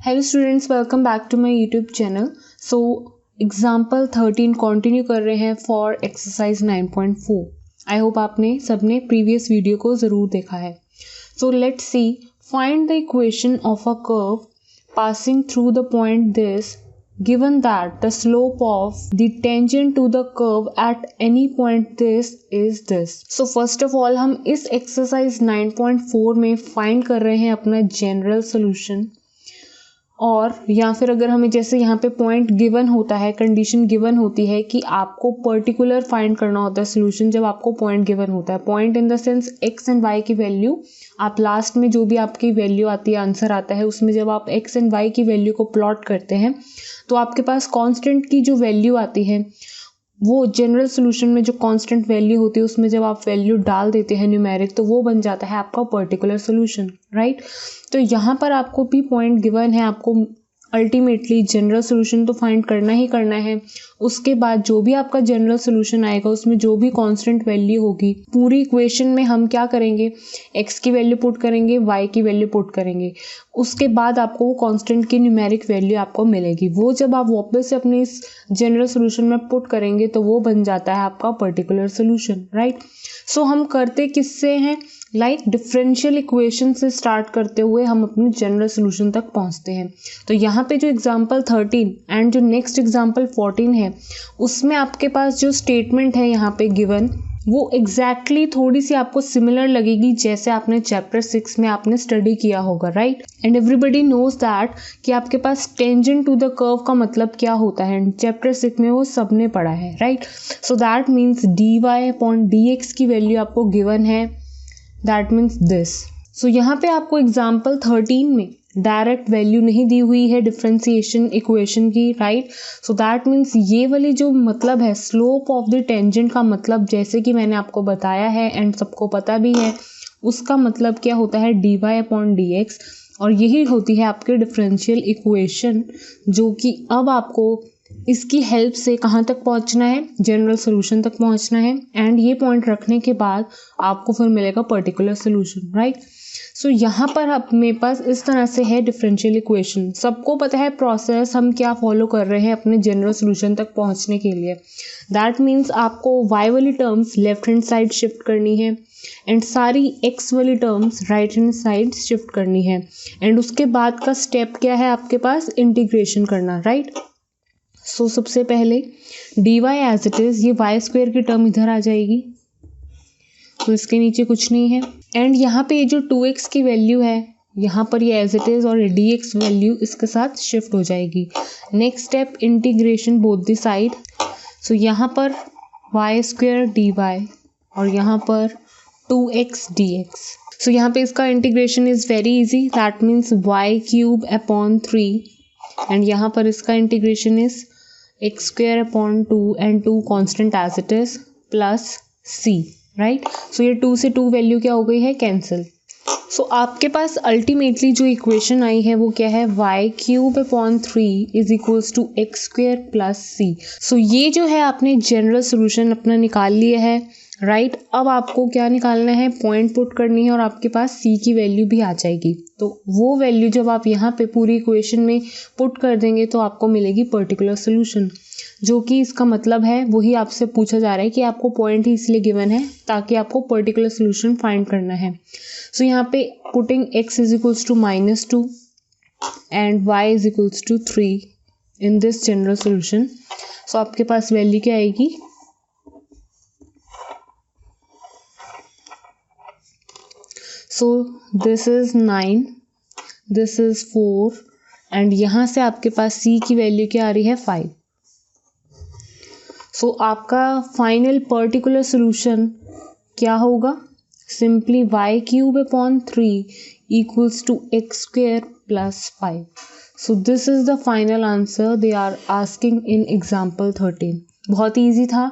Hello students, welcome back to my YouTube channel. So example 13 continue कर रहे हैं for exercise 9.4। I hope आपने सबने प्रीवियस वीडियो को ज़रूर देखा है। So let's see, find the equation of a curve passing through the point this given that the slope of the tangent to the curve at any point this is this. So first of all हम इस exercise 9.4 में find कर रहे हैं अपना general solution, और या फिर अगर हमें जैसे यहाँ पे पॉइंट गिवन होता है, कंडीशन गिवन होती है कि आपको पर्टिकुलर फाइंड करना होता है सोल्यूशन। जब आपको पॉइंट गिवन होता है, point in the sense X and Y की वैल्यू, आप लास्ट में जो भी आपकी वैल्यू आती है, आंसर आता है, उसमें जब आप एक्स एंड वाई की वैल्यू को प्लॉट करते हैं तो आपके पास कांस्टेंट की जो वैल्यू आती है, वो जनरल सोल्यूशन में जो कांस्टेंट वैल्यू होती है उसमें जब आप वैल्यू डाल देते हैं न्यूमेरिक, तो वो बन जाता है आपका पर्टिकुलर सोल्यूशन, राइट। तो यहाँ पर आपको भी पॉइंट गिवन है, आपको अल्टीमेटली जनरल सोल्यूशन तो फाइंड करना ही करना है। उसके बाद जो भी आपका जनरल सोल्यूशन आएगा उसमें जो भी कांस्टेंट वैल्यू होगी, पूरी इक्वेशन में हम क्या करेंगे, एक्स की वैल्यू पुट करेंगे, वाई की वैल्यू पुट करेंगे। उसके बाद आपको वो कांस्टेंट की न्यूमेरिक वैल्यू आपको मिलेगी। वो जब आप वापस से अपने इस जनरल सोल्यूशन में पुट करेंगे तो वो बन जाता है आपका पर्टिकुलर सोल्यूशन, राइट। सो हम करते किससे हैं, लाइक डिफरेंशियल इक्वेशन से स्टार्ट करते हुए हम अपने जनरल सोल्यूशन तक पहुंचते हैं। तो यहाँ पे जो एग्जांपल 13 एंड जो नेक्स्ट एग्जांपल 14 है, उसमें आपके पास जो स्टेटमेंट है यहाँ पे गिवन, वो एग्जैक्टली थोड़ी सी आपको सिमिलर लगेगी जैसे आपने चैप्टर 6 में आपने स्टडी किया होगा, right. And everybody knows that कि आपके पास टेंजेंट टू द कर्व का मतलब क्या होता है, चैप्टर 6 में वो सबने पढ़ा है, right. So that means dy/dx की वैल्यू आपको गिवन है, दैट मीन्स दिस। सो यहाँ पे आपको एग्जाम्पल 13 में डायरेक्ट वैल्यू नहीं दी हुई है डिफरेंशिएशन इक्वेशन की, राइट। सो दैट मीन्स ये वाली जो मतलब है स्लोप ऑफ द टेंजेंट का मतलब, जैसे कि मैंने आपको बताया है एंड सबको पता भी है, उसका मतलब क्या होता है dy/dx, और यही होती है आपकी डिफरेंशियल इक्वेशन, जो कि अब आपको इसकी हेल्प से कहाँ तक पहुँचना है, जनरल सोल्यूशन तक पहुँचना है। एंड ये पॉइंट रखने के बाद आपको फिर मिलेगा पर्टिकुलर सोल्यूशन, राइट। सो यहाँ पर अब मेरे पास इस तरह से है डिफरेंशियल इक्वेशन। सबको पता है प्रोसेस हम क्या फॉलो कर रहे हैं अपने जनरल सोल्यूशन तक पहुँचने के लिए। दैट मीन्स आपको y वाली terms left hand side shift करनी है एंड सारी x वाली terms right hand side shift करनी है। एंड उसके बाद का स्टेप क्या है आपके पास, इंटीग्रेशन करना, राइट। सो सबसे पहले dy एज इट इज़, ये y स्क्वायर की टर्म इधर आ जाएगी, तो इसके नीचे कुछ नहीं है। एंड यहाँ पे ये जो 2x की वैल्यू है, यहाँ पर ये एज इट इज़, और dx वैल्यू इसके साथ शिफ्ट हो जाएगी। Next step integration both the side. So यहाँ पर y स्क्वायर dy और यहाँ पर 2x dx। सो यहाँ पे इसका integration is very easy, that means y³ and यहाँ पर इसका integration is x²/2 and 2 constant as it is plus c, right. So ये 2 से 2 वैल्यू क्या हो गई है, कैंसिल। सो आपके पास अल्टीमेटली जो इक्वेशन आई है वो क्या है, y³ is equals to x² plus c। So ये जो है आपने जनरल सोल्यूशन अपना निकाल लिया है, राइट। अब आपको क्या निकालना है, पॉइंट पुट करनी है और आपके पास c की वैल्यू भी आ जाएगी। तो वो वैल्यू जब आप यहाँ पे पूरी इक्वेशन में पुट कर देंगे तो आपको मिलेगी पर्टिकुलर सोल्यूशन, जो कि इसका मतलब है वही आपसे पूछा जा रहा है कि आपको पॉइंट ही इसलिए गिवन है ताकि आपको पर्टिकुलर सोल्यूशन फाइंड करना है। सो यहाँ पे putting x is equals to -2 and y is equals to 3 in this general solution. So आपके पास वैल्यू क्या आएगी, so this is 9, this is 4 and यहाँ से आपके पास c की वैल्यू क्या आ रही है, 5। सो आपका फाइनल पर्टिकुलर सोल्यूशन क्या होगा, simply y³ equals to x² plus 5। So this is the final answer they are asking in example 13। बहुत ईजी था।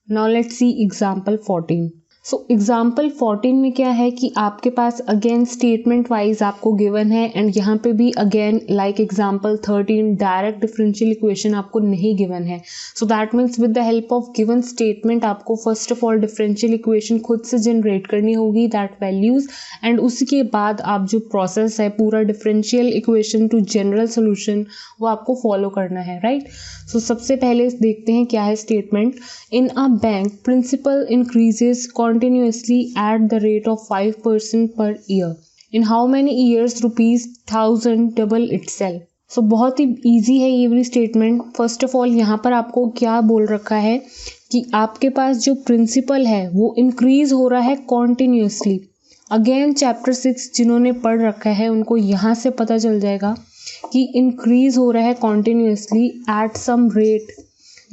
Now let's see example 14। So example 14 में क्या है कि आपके पास अगेन स्टेटमेंट वाइज आपको गिवन है एंड यहाँ पे भी again like example 13 direct differential equation आपको नहीं गिवन है. So that means with the help of given statement आपको first of all differential equation खुद से जनरेट करनी होगी दैट वैल्यूज एंड उसके बाद आप जो प्रोसेस है पूरा differential equation two general solution वो आपको फॉलो करना है, राइट. सो सबसे पहले देखते हैं क्या है statement. In a bank principal increases continuously at the rate of 5% per year. In how many years rupees 1000 double itself? So बहुत ही easy है ये वाली स्टेटमेंट. फर्स्ट ऑफ ऑल यहाँ पर आपको क्या बोल रखा है कि आपके पास जो प्रिंसिपल है वो इंक्रीज हो रहा है कॉन्टिन्यूसली. अगेन चैप्टर 6 जिन्होंने पढ़ रखा है उनको यहाँ से पता चल जाएगा कि इंक्रीज हो रहा है कॉन्टिन्यूसली एट सम रेट.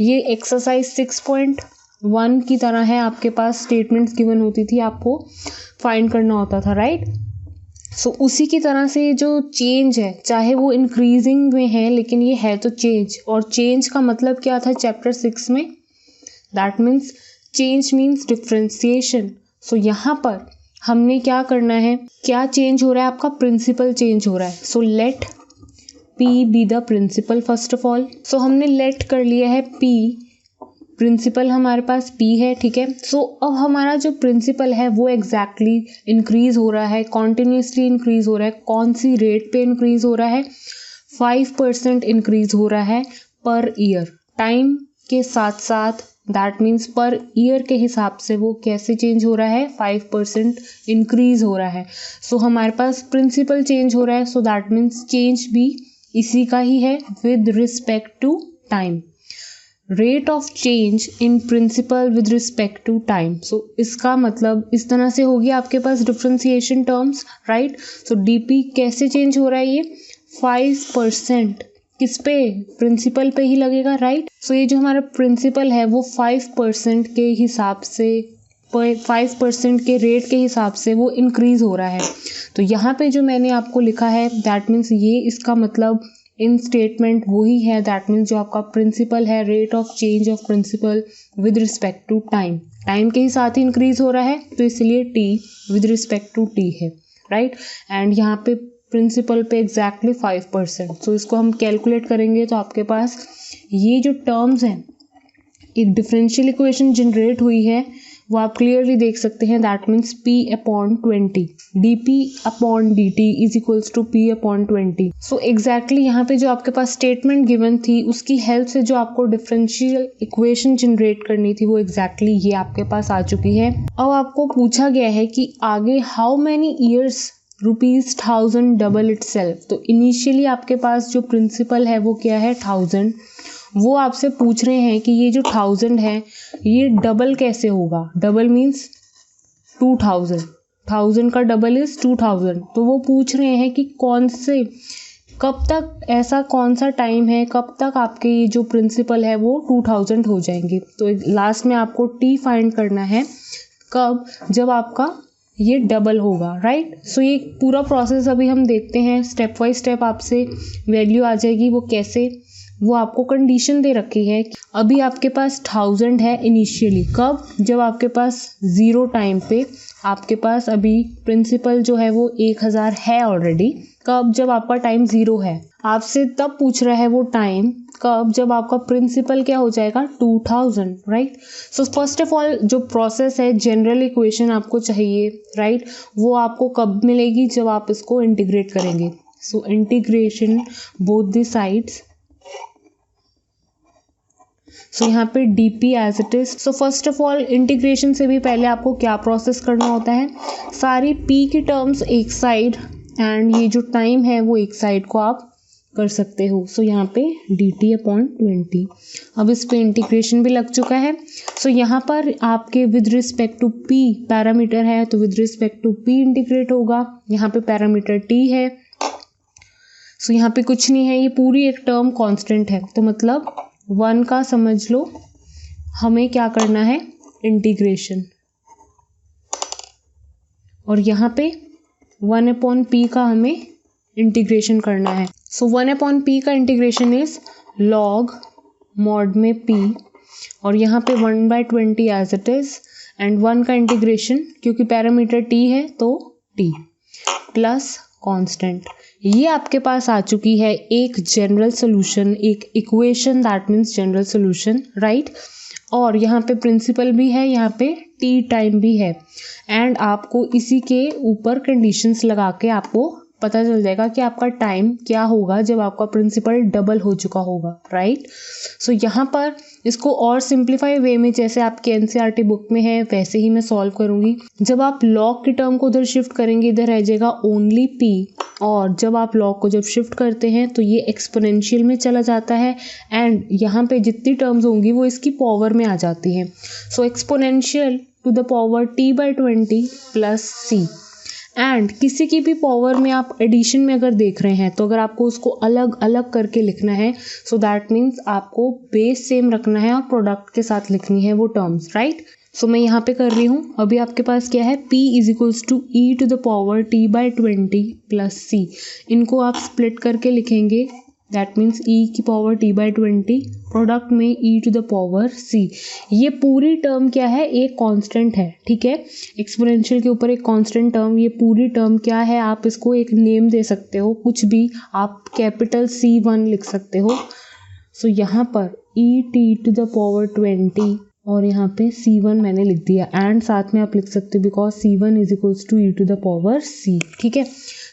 ये एक्सरसाइज 6.1 की तरह है. आपके पास स्टेटमेंट्स गिवन होती थी, आपको फाइंड करना होता था, राइट. सो उसी की तरह से जो चेंज है चाहे वो इंक्रीजिंग में है लेकिन ये है तो चेंज. और चेंज का मतलब क्या था चैप्टर 6 में? That means change means differentiation. So यहाँ पर हमने क्या करना है, क्या चेंज हो रहा है? आपका प्रिंसिपल चेंज हो रहा है. So let P be the principal first of all. So हमने लेट कर लिया है पी, प्रिंसिपल हमारे पास P है, ठीक है. सो अब हमारा जो प्रिंसिपल है वो एग्जैक्टली इंक्रीज हो रहा है, कॉन्टिन्यूसली इंक्रीज हो रहा है. कौन सी रेट पे इंक्रीज हो रहा है? 5% इंक्रीज हो रहा है पर ईयर, टाइम के साथ साथ. दैट मीन्स पर ईयर के हिसाब से वो कैसे चेंज हो रहा है? 5% इंक्रीज हो रहा है. सो हमारे पास प्रिंसिपल चेंज हो रहा है. सो दैट मीन्स चेंज भी इसी का ही है with respect to time. Rate of change in principal with respect to time. So इसका मतलब इस तरह से होगी आपके पास differentiation terms, right. So dP कैसे चेंज हो रहा है? ये 5% किस पे? प्रिंसिपल पे ही लगेगा, राइट. सो ये जो हमारा प्रिंसिपल है वो 5% के हिसाब से 5% के रेट के हिसाब से वो इंक्रीज हो रहा है. तो यहाँ पे जो मैंने आपको लिखा है दैट मीन्स ये इसका मतलब इन स्टेटमेंट वही है. दैट मीन्स जो आपका प्रिंसिपल है rate of change of principal with respect to time, time के ही साथ ही इंक्रीज हो रहा है तो इसलिए T with respect to T है, राइट. एंड यहाँ पे प्रिंसिपल पे एग्जैक्टली 5%. सो इसको हम कैलकुलेट करेंगे तो आपके पास ये जो टर्म्स हैं, एक डिफरेंशियल इक्वेशन जनरेट हुई है वो आप क्लियरली देख सकते हैं. That means P/20 dP upon dt is equals to P/20. So exactly यहाँ पे जो आपके पास स्टेटमेंट गिवन थी उसकी हेल्प से जो आपको डिफरेंशियल इक्वेशन जनरेट करनी थी वो एग्जैक्टली ये आपके पास आ चुकी है. अब आपको पूछा गया है कि आगे how many years rupees 1000 double itself. तो इनिशियली आपके पास जो प्रिंसिपल है वो क्या है? 1000. वो आपसे पूछ रहे हैं कि ये जो 1000 है ये डबल कैसे होगा? Double means 2000. 1000 का डबल इज 2000. तो वो पूछ रहे हैं कि कौन से, कब तक, ऐसा कौन सा टाइम है कब तक आपके ये जो प्रिंसिपल है वो 2000 हो जाएंगे. तो लास्ट में आपको टी फाइंड करना है कब? जब आपका ये डबल होगा, राइट. सो ये पूरा प्रोसेस अभी हम देखते हैं स्टेप बाय स्टेप. आपसे वैल्यू आ जाएगी वो कैसे, वो आपको कंडीशन दे रखी है. अभी आपके पास 1000 है इनिशियली, कब? जब आपके पास 0 टाइम पे आपके पास अभी प्रिंसिपल जो है वो 1000 है ऑलरेडी. कब? जब आपका टाइम 0 है. आपसे तब पूछ रहा है वो टाइम कब? जब आपका प्रिंसिपल क्या हो जाएगा? 2000, right. So first of all जो प्रोसेस है जनरल इक्वेशन आपको चाहिए, राइट, वो आपको कब मिलेगी? जब आप इसको इंटीग्रेट करेंगे. So integration both the sides. So यहाँ पे dp as it is. So first of all integration से भी पहले आपको क्या प्रोसेस करना होता है? सारी p की टर्म्स एक साइड एंड ये जो टाइम है वो एक साइड को आप कर सकते हो. सो यहाँ पे dt/20. अब इस पे इंटीग्रेशन भी लग चुका है. सो यहाँ पर आपके with respect to p parameter है तो with respect to p integrate होगा. यहाँ पे पैरामीटर t है. सो यहाँ पे कुछ नहीं है, ये पूरी एक टर्म कांस्टेंट है. तो मतलब 1 का समझ लो हमें क्या करना है? इंटीग्रेशन. और यहाँ पे 1/p का हमें इंटीग्रेशन करना है. सो 1/p का इंटीग्रेशन इज log mod में p और यहाँ पे 1/20 एज इट इज एंड 1 का इंटीग्रेशन, क्योंकि पैरामीटर t है तो t प्लस कांस्टेंट। ये आपके पास आ चुकी है एक जनरल सोल्यूशन, एक equation, that means general solution, right. और यहाँ पे प्रिंसिपल भी है, यहाँ पे टी टाइम भी है, एंड आपको इसी के ऊपर कंडीशंस लगा के आपको पता चल जाएगा कि आपका टाइम क्या होगा जब आपका प्रिंसिपल डबल हो चुका होगा, राइट। सो यहाँ पर इसको और सिंप्लीफाई वे में, जैसे आपके एनसीईआरटी बुक में है वैसे ही मैं सॉल्व करूँगी। जब आप लॉग की टर्म को उधर शिफ्ट करेंगे, इधर रह जाएगा ओनली p, और जब आप लॉग को जब शिफ्ट करते हैं तो ये एक्सपोनेंशियल में चला जाता है, एंड यहाँ पे जितनी टर्म्स होंगी वो इसकी पावर में आ जाती हैं। So exponential to the power t/20 plus c, and किसी की भी पावर में आप एडिशन में अगर देख रहे हैं तो अगर आपको उसको अलग अलग करके लिखना है, सो दैट मीन्स आपको बेस सेम रखना है और प्रोडक्ट के साथ लिखनी है वो टर्म्स, राइट। सो मैं यहाँ पे कर रही हूँ। अभी आपके पास क्या है, p is equals to e to the power t/20 plus c। इनको आप स्प्लिट करके लिखेंगे, दैट मीन्स e की पावर t/20 प्रोडक्ट में e to the power c। ये पूरी टर्म क्या है, एक कांस्टेंट है, ठीक है। एक्सपोनेंशियल के ऊपर एक कांस्टेंट टर्म, ये पूरी टर्म क्या है, आप इसको एक नेम दे सकते हो, कुछ भी, आप कैपिटल C1 लिख सकते हो। सो यहाँ पर e t to the power 20 और यहाँ पे C1 मैंने लिख दिया, एंड साथ में आप लिख सकते हो because C1 is equals to e to the power c, ठीक है।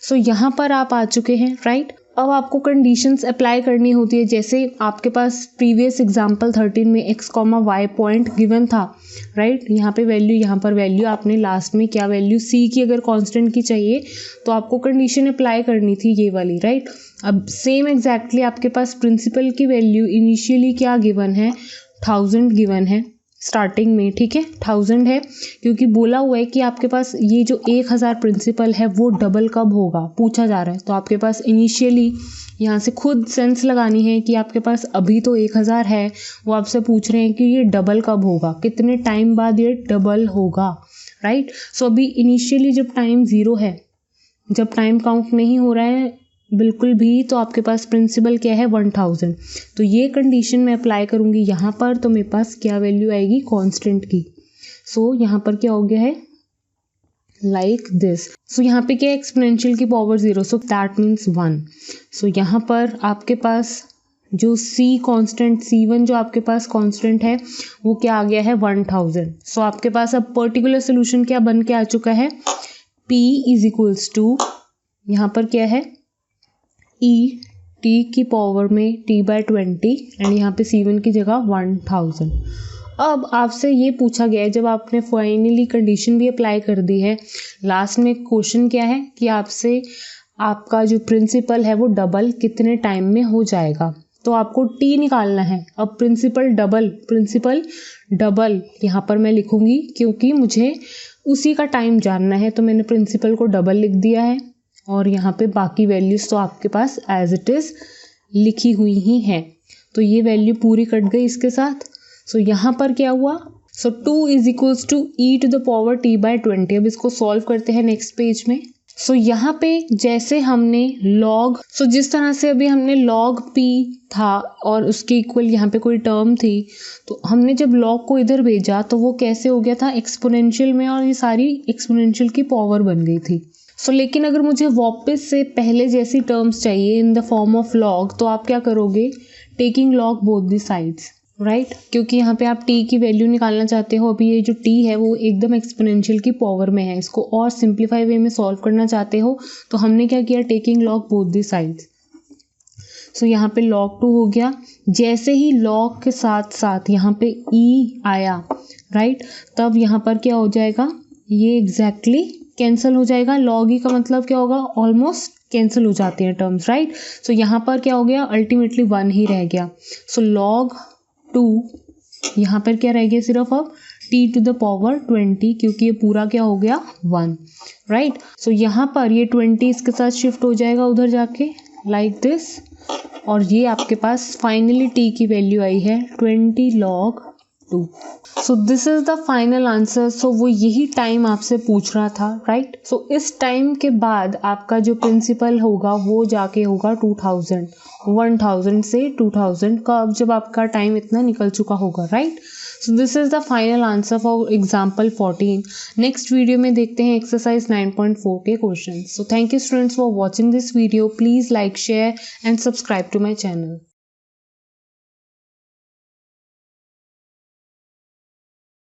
सो यहाँ पर आप आ चुके हैं, राइट। अब आपको कंडीशंस अप्लाई करनी होती है, जैसे आपके पास प्रीवियस एग्जांपल 13 में x, y पॉइंट गिवन था, राइट। यहाँ पे वैल्यू, यहाँ पर वैल्यू, आपने लास्ट में क्या वैल्यू c की अगर कांस्टेंट की चाहिए तो आपको कंडीशन अप्लाई करनी थी ये वाली, राइट। अब सेम एग्जैक्टली आपके पास प्रिंसिपल की वैल्यू इनिशियली क्या गिवन है, 1000 गिवन है स्टार्टिंग में, ठीक है, 1000 है, क्योंकि बोला हुआ है कि आपके पास ये जो 1000 प्रिंसिपल है वो डबल कब होगा पूछा जा रहा है। तो आपके पास इनिशियली यहाँ से खुद सेंस लगानी है कि आपके पास अभी तो 1000 है, वो आपसे पूछ रहे हैं कि ये डबल कब होगा, कितने टाइम बाद ये डबल होगा, राइट। सो अभी इनिशियली जब टाइम 0 है, जब टाइम काउंट नहीं हो रहा है बिल्कुल भी, तो आपके पास प्रिंसिपल क्या है, 1000। तो ये कंडीशन मैं अप्लाई करूँगी यहाँ पर, तो मेरे पास क्या वैल्यू आएगी कांस्टेंट की। सो यहाँ पर क्या हो गया है, लाइक दिस। सो यहाँ पे क्या है, एक्सपोनेंशियल की पावर 0, सो दैट मीन्स 1। सो यहाँ पर आपके पास जो c कांस्टेंट C1 जो आपके पास कांस्टेंट है वो क्या आ गया है, 1000। सो आपके पास अब पर्टिकुलर सोल्यूशन क्या बन के आ चुका है, p इज इक्वल्स टू, यहाँ पर क्या है, e t की पावर में t/20 एंड यहाँ पे C1 की जगह 1000। अब आपसे ये पूछा गया है, जब आपने फाइनली कंडीशन भी अप्लाई कर दी है, लास्ट में क्वेश्चन क्या है कि आपसे आपका जो प्रिंसिपल है वो डबल कितने टाइम में हो जाएगा, तो आपको t निकालना है। अब प्रिंसिपल डबल यहाँ पर मैं लिखूंगी क्योंकि मुझे उसी का टाइम जानना है, तो मैंने प्रिंसिपल को डबल लिख दिया है, और यहाँ पे बाकी वैल्यूज तो आपके पास एज इट इज लिखी हुई ही हैं। तो ये वैल्यू पूरी कट गई इसके साथ। सो यहाँ पर क्या हुआ, so 2 is equals to e to the power t/20। अब इसको सॉल्व करते हैं नेक्स्ट पेज में। सो यहाँ पे जैसे हमने लॉग, सो जिस तरह से अभी हमने लॉग p था और उसके इक्वल यहाँ पे कोई टर्म थी, तो हमने जब लॉग को इधर भेजा तो वो कैसे हो गया था, एक्सपोनेंशियल में, और ये सारी एक्सपोनेंशियल की पावर बन गई थी। सो लेकिन अगर मुझे वापस से पहले जैसी टर्म्स चाहिए in the form of log, तो आप क्या करोगे, taking log both the sides, right, क्योंकि यहाँ पे आप t की वैल्यू निकालना चाहते हो। अभी ये जो t है वो एकदम एक्सपोनेंशियल की पावर में है, इसको और सिंप्लीफाई वे में सॉल्व करना चाहते हो, तो हमने क्या किया, taking log both the sides. So यहाँ पे log 2 हो गया। जैसे ही log के साथ साथ यहाँ पे e आया, राइट, तब यहाँ पर क्या हो जाएगा, ये एग्जैक्टली कैंसिल हो जाएगा। log e का मतलब क्या होगा, ऑलमोस्ट कैंसिल हो जाती है टर्म्स, राइट। सो यहाँ पर क्या हो गया, अल्टीमेटली 1 ही रह गया। सो log 2 यहाँ पर क्या रह गया, सिर्फ अब t टू द पावर 20, क्योंकि ये पूरा क्या हो गया 1, राइट। सो यहाँ पर ये 20 इसके साथ शिफ्ट हो जाएगा उधर जाके, लाइक दिस, और ये आपके पास फाइनली t की वैल्यू आई है 20 log 2। So this is the final answer. So वो यही टाइम आपसे पूछ रहा था, राइट। सो इस टाइम के बाद आपका जो प्रिंसिपल होगा वो जाके होगा 1000 से 2000 का, अब जब आपका टाइम इतना निकल चुका होगा, right. So this is the final answer for example 14। Next video में देखते हैं एक्सरसाइज 9.4 के question. So thank you students for watching this video. Please like, share and subscribe to my channel.